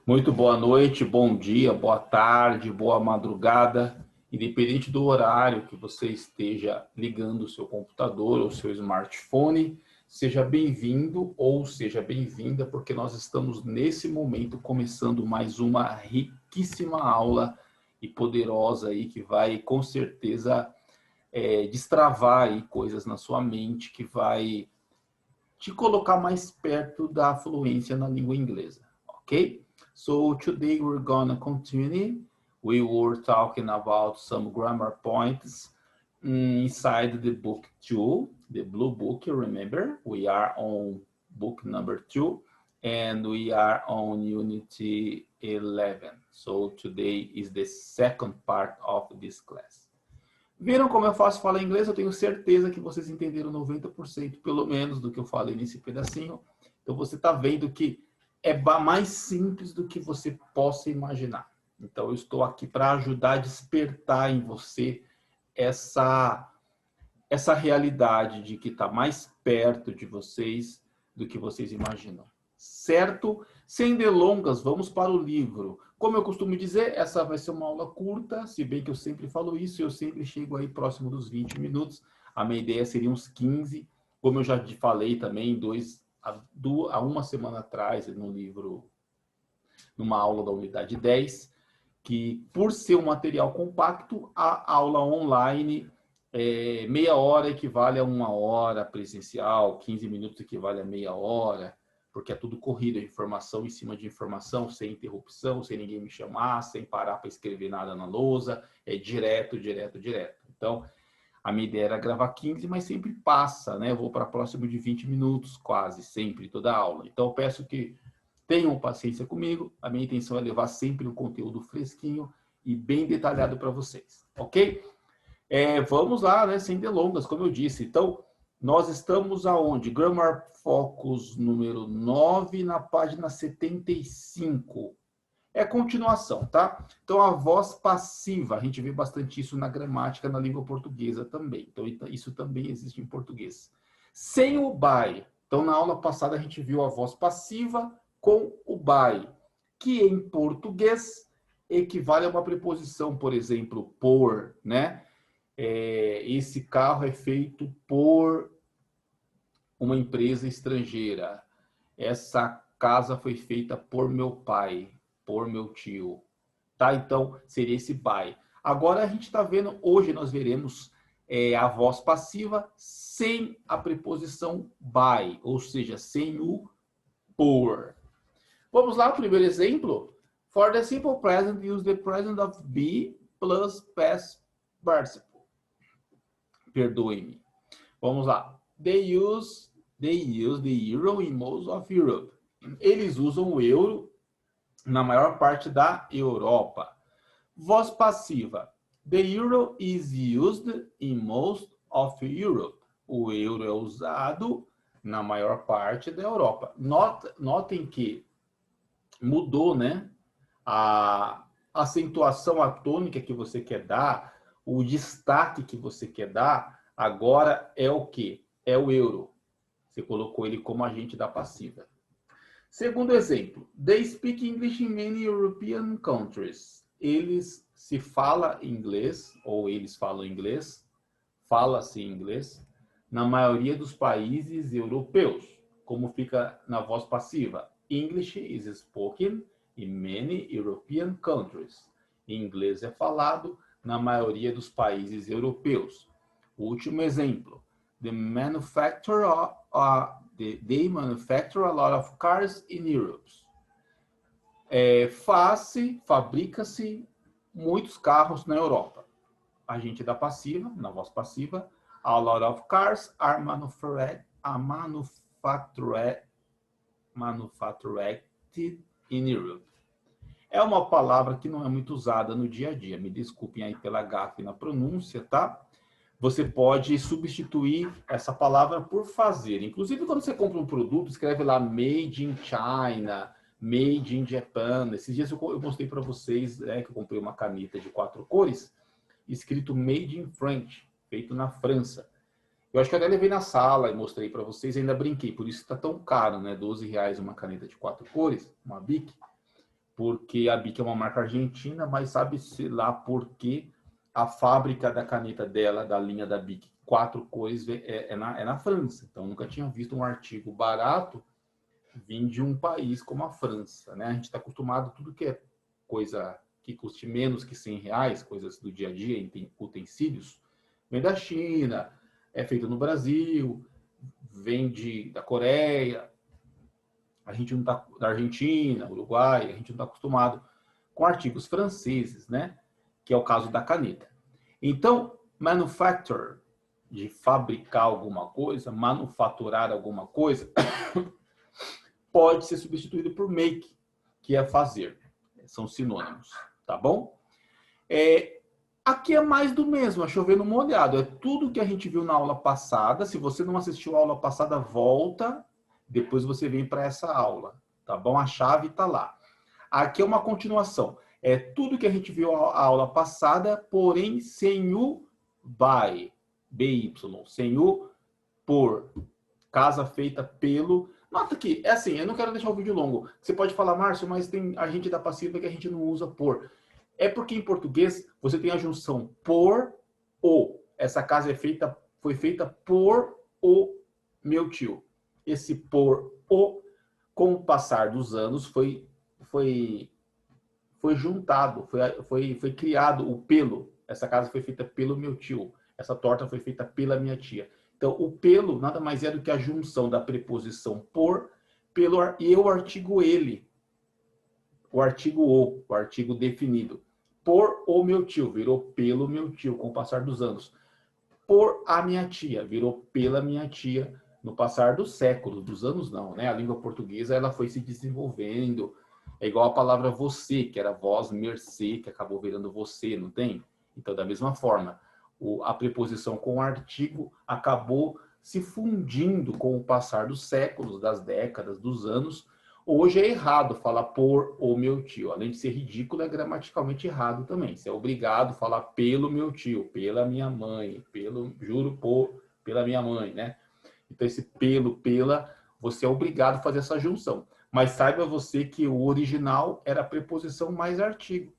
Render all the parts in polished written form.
Muito boa noite, bom dia, boa tarde, boa madrugada. Independente do horário que você esteja ligando o seu computador ou seu smartphone, seja bem-vindo ou seja bem-vinda, porque nós estamos nesse momento começando mais uma riquíssima aula e poderosa aí que vai com certeza destravar aí coisas na sua mente, que vai te colocar mais perto da fluência na língua inglesa, ok? So today we're gonna continue. We were talking about some grammar points inside the book 2, the blue book, remember? We are on book number 2 and we are on unity 11. So today is the second part of this class. Viram como é fácil falar inglês? Eu tenho certeza que vocês entenderam 90% pelo menos do que eu falei nesse pedacinho. Então você está vendo que é mais simples do que você possa imaginar. Então eu estou aqui para ajudar a despertar em você essa realidade de que está mais perto de vocês do que vocês imaginam. Certo? Sem delongas, vamos para o livro. Como eu costumo dizer, essa vai ser uma aula curta, se bem que eu sempre falo isso, eu sempre chego aí próximo dos 20 minutos. A minha ideia seria uns 15, como eu já falei também, há uma semana atrás, no livro, numa aula da unidade 10, que por ser um material compacto, a aula online, meia hora equivale a uma hora presencial, 15 minutos equivale a meia hora, porque é tudo corrida, informação em cima de informação, sem interrupção, sem ninguém me chamar, sem parar para escrever nada na lousa, é direto, direto, direto. Então, a minha ideia era gravar 15, mas sempre passa, né? Eu vou para próximo de 20 minutos, quase, sempre, toda a aula. Então, eu peço que tenham paciência comigo, a minha intenção é levar sempre um conteúdo fresquinho e bem detalhado para vocês, ok? Vamos lá, né? Sem delongas, como eu disse. Então, nós estamos aonde? Grammar Focus número 9, na página 75. É continuação, tá? Então, a voz passiva, a gente vê bastante isso na gramática, na língua portuguesa também. Então, isso também existe em português. Sem o by. Então, na aula passada, a gente viu a voz passiva com o by, que em português equivale a uma preposição, por exemplo, por, né? Esse carro é feito por uma empresa estrangeira. Essa casa foi feita por meu pai, por meu tio. Tá? Então, seria esse by. Agora, a gente está vendo, hoje nós veremos a voz passiva sem a preposição by, ou seja, sem o por. Vamos lá, primeiro exemplo. For the simple present, use the present of be plus past participle. Perdoe-me. Vamos lá. They use the euro in most of Europe. Eles usam o euro na maior parte da Europa. Voz passiva. The euro is used in most of Europe. O euro é usado na maior parte da Europa. Notem que mudou, né? A acentuação, a tônica que você quer dar, o destaque que você quer dar, agora é o quê? É o euro. Você colocou ele como agente da passiva. Segundo exemplo, they speak English in many European countries. Eles se fala inglês, ou eles falam inglês, fala-se inglês, na maioria dos países europeus. Como fica na voz passiva? English is spoken in many European countries. Inglês é falado na maioria dos países europeus. Último exemplo. They manufacture a lot of cars in Europe. Fabrica-se muitos carros na Europa. Agente da passiva, na voz passiva. A lot of cars are manufactured in Europe. É uma palavra que não é muito usada no dia a dia. Me desculpem aí pela gafe na pronúncia, tá? Você pode substituir essa palavra por fazer. Inclusive, quando você compra um produto, escreve lá Made in China, Made in Japan. Esses dias eu mostrei para vocês, que eu comprei uma caneta de 4 cores, escrito Made in French, feito na França. Eu acho que eu até levei na sala e mostrei para vocês, ainda brinquei. Por isso está tão caro, né? R$12 uma caneta de 4 cores, uma Bic. porque a Bic é uma marca argentina, mas sabe-se lá por que a fábrica da caneta dela, da linha da Bic, 4 cores, é na França. Então, nunca tinha visto um artigo barato vir de um país como a França, né? A gente está acostumado a tudo que é coisa que custe menos que R$ 100, coisas do dia a dia, utensílios, vem da China, é feito no Brasil, vem da Coreia, a gente não está da Argentina, Uruguai, a gente não está acostumado com artigos franceses, né? Que é o caso da caneta. Então, manufacture, de fabricar alguma coisa, manufaturar alguma coisa, pode ser substituído por make, que é fazer. São sinônimos, tá bom? Aqui é mais do mesmo, é chover no molhado. É tudo que a gente viu na aula passada. Se você não assistiu a aula passada, volta. Depois você vem para essa aula, tá bom? A chave está lá. Aqui é uma continuação. É tudo que a gente viu na aula passada, porém sem o by, BY, sem o por. Casa feita pelo. Nota que, é assim, eu não quero deixar o vídeo longo. Você pode falar, Márcio, mas tem a gente da passiva que a gente não usa por. É porque em português você tem a junção por o. Essa casa foi feita por o meu tio. Esse por o, com o passar dos anos, foi juntado, foi criado o pelo. Essa casa foi feita pelo meu tio. Essa torta foi feita pela minha tia. Então, o pelo nada mais é do que a junção da preposição por, pelo e o artigo ele. O artigo o artigo definido. Por o meu tio, virou pelo meu tio, com o passar dos anos. Por a minha tia, virou pela minha tia, no passar dos séculos, dos anos não, né? A língua portuguesa, ela foi se desenvolvendo. É igual a palavra você, que era vós, mercê, que acabou virando você, não tem? Então, da mesma forma, a preposição com o artigo acabou se fundindo com o passar dos séculos, das décadas, dos anos. Hoje é errado falar por o meu tio. Além de ser ridículo, é gramaticalmente errado também. Você é obrigado a falar pelo meu tio, pela minha mãe, pela minha mãe, né? Então, esse pela, você é obrigado a fazer essa junção. Mas saiba você que o original era a preposição mais artigo,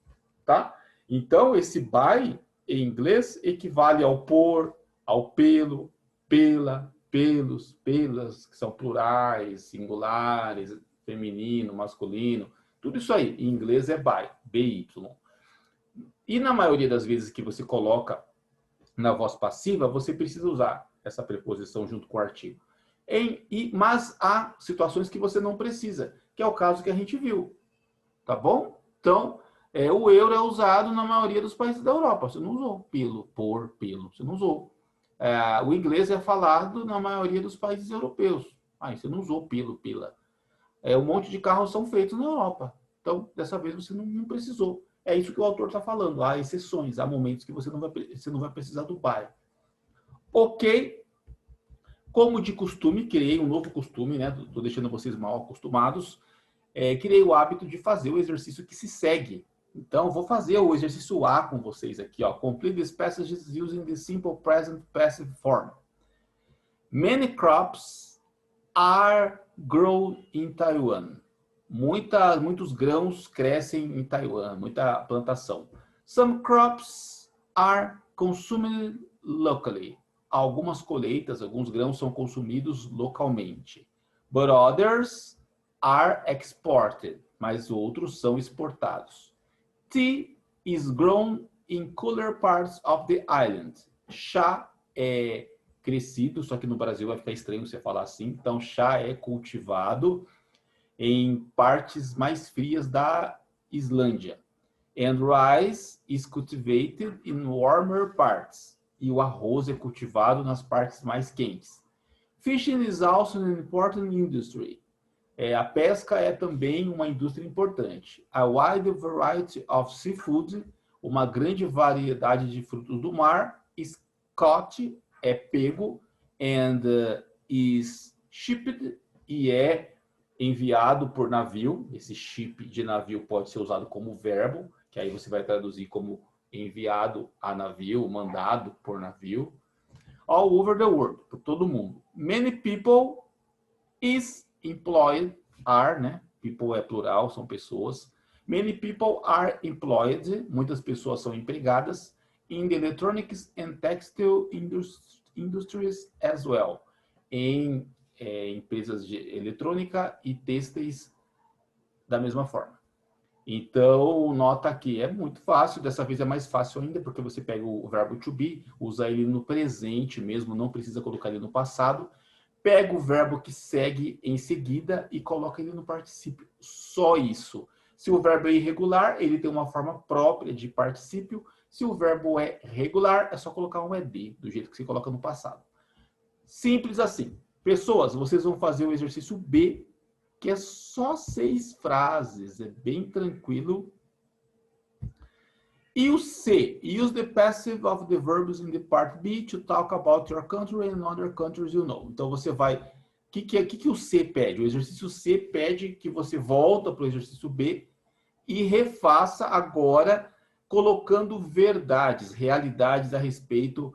tá? Então, esse by, em inglês, equivale ao por, ao pelo, pela, pelos, pelas, que são plurais, singulares, feminino, masculino, tudo isso aí. Em inglês é by, by. E na maioria das vezes que você coloca na voz passiva, você precisa usar essa preposição junto com o artigo. Mas há situações que você não precisa, que é o caso que a gente viu. Tá bom? Então, o euro é usado na maioria dos países da Europa. Você não usou pelo, por, pelo. Você não usou. O inglês é falado na maioria dos países europeus. Você não usou pelo, pela. Um monte de carros são feitos na Europa. Então, dessa vez você não precisou. É isso que o autor está falando. Há exceções, há momentos que você não vai precisar do by. Ok. Como de costume, criei um novo costume, né? Estou deixando vocês mal acostumados. Criei o hábito de fazer o exercício que se segue. Então, vou fazer o exercício A com vocês aqui, ó. Complete these passages using the simple present passive form. Many crops are grown in Taiwan. Muitos grãos crescem em Taiwan, muita plantação. Some crops are consumed locally. Algumas colheitas, alguns grãos são consumidos localmente. But others are exported, mas outros são exportados. Tea is grown in cooler parts of the island. Chá é crescido, só que no Brasil vai ficar estranho você falar assim. Então, chá é cultivado em partes mais frias da Islândia. And rice is cultivated in warmer parts. E o arroz é cultivado nas partes mais quentes. Fishing is also an important industry. A pesca é também uma indústria importante. A wide variety of seafood, uma grande variedade de frutos do mar. Is caught, é pego, and is shipped, e é enviado por navio. Esse ship de navio pode ser usado como verbo, que aí você vai traduzir como enviado a navio, mandado por navio. All over the world, por todo mundo. Many people is employed, are, né? People é plural, são pessoas. Many people are employed. Muitas pessoas são empregadas. In the electronics and textile industries as well. Em empresas de eletrônica e têxteis da mesma forma. Então, nota aqui, é muito fácil, dessa vez é mais fácil ainda, porque você pega o verbo to be, usa ele no presente mesmo, não precisa colocar ele no passado. Pega o verbo que segue em seguida e coloca ele no particípio. Só isso. Se o verbo é irregular, ele tem uma forma própria de particípio. Se o verbo é regular, é só colocar um ed, do jeito que você coloca no passado. Simples assim. Pessoas, vocês vão fazer o exercício B, que é só 6 frases, é bem tranquilo. E o C, use the passive of the verbs in the part B to talk about your country and other countries you know. Então você vai... O que o C pede? O exercício C pede que você volta para o exercício B e refaça agora colocando verdades, realidades a respeito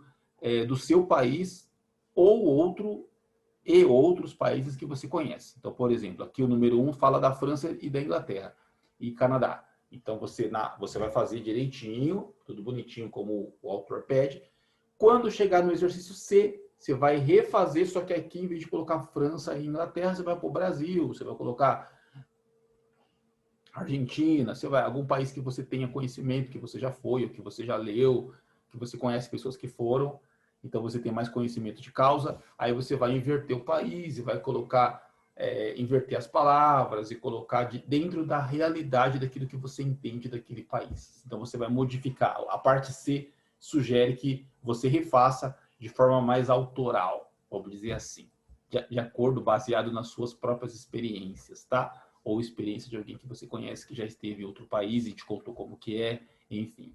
do seu país ou outros países que você conhece. Então, por exemplo, aqui o número 1 fala da França e da Inglaterra e Canadá. Então, você vai fazer direitinho, tudo bonitinho, como o autor pede. Quando chegar no exercício C, você vai refazer, só que aqui, em vez de colocar França e Inglaterra, você vai pôr Brasil, você vai colocar Argentina, algum país que você tenha conhecimento, que você já foi, ou que você já leu, que você conhece pessoas que foram. Então, você tem mais conhecimento de causa. Aí você vai inverter o país e vai colocar, inverter as palavras e colocar dentro da realidade daquilo que você entende daquele país. Então, você vai modificar. A parte C sugere que você refaça de forma mais autoral, vamos dizer assim, de acordo, baseado nas suas próprias experiências, tá? Ou experiência de alguém que você conhece que já esteve em outro país e te contou como que é, enfim.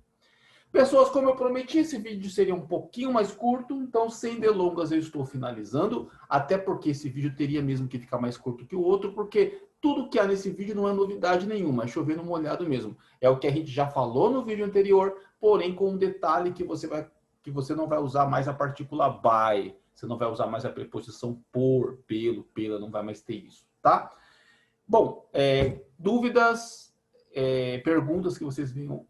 Pessoas, como eu prometi, esse vídeo seria um pouquinho mais curto, então, sem delongas, eu estou finalizando, até porque esse vídeo teria mesmo que ficar mais curto que o outro, porque tudo que há nesse vídeo não é novidade nenhuma, é chover no molhado mesmo. É o que a gente já falou no vídeo anterior, porém com um detalhe que você não vai usar mais a partícula by, você não vai usar mais a preposição por, pelo, pela, não vai mais ter isso, tá? Bom, dúvidas, perguntas que vocês venham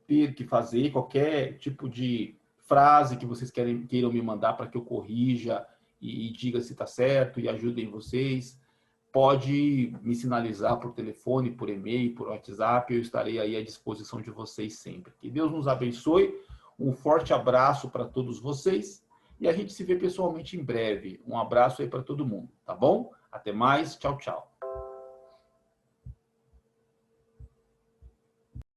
ter que fazer, qualquer tipo de frase que vocês queiram me mandar para que eu corrija e diga se está certo e ajudem vocês, pode me sinalizar por telefone, por e-mail, por WhatsApp, eu estarei aí à disposição de vocês sempre. Que Deus nos abençoe, um forte abraço para todos vocês e a gente se vê pessoalmente em breve. Um abraço aí para todo mundo, tá bom? Até mais, tchau, tchau.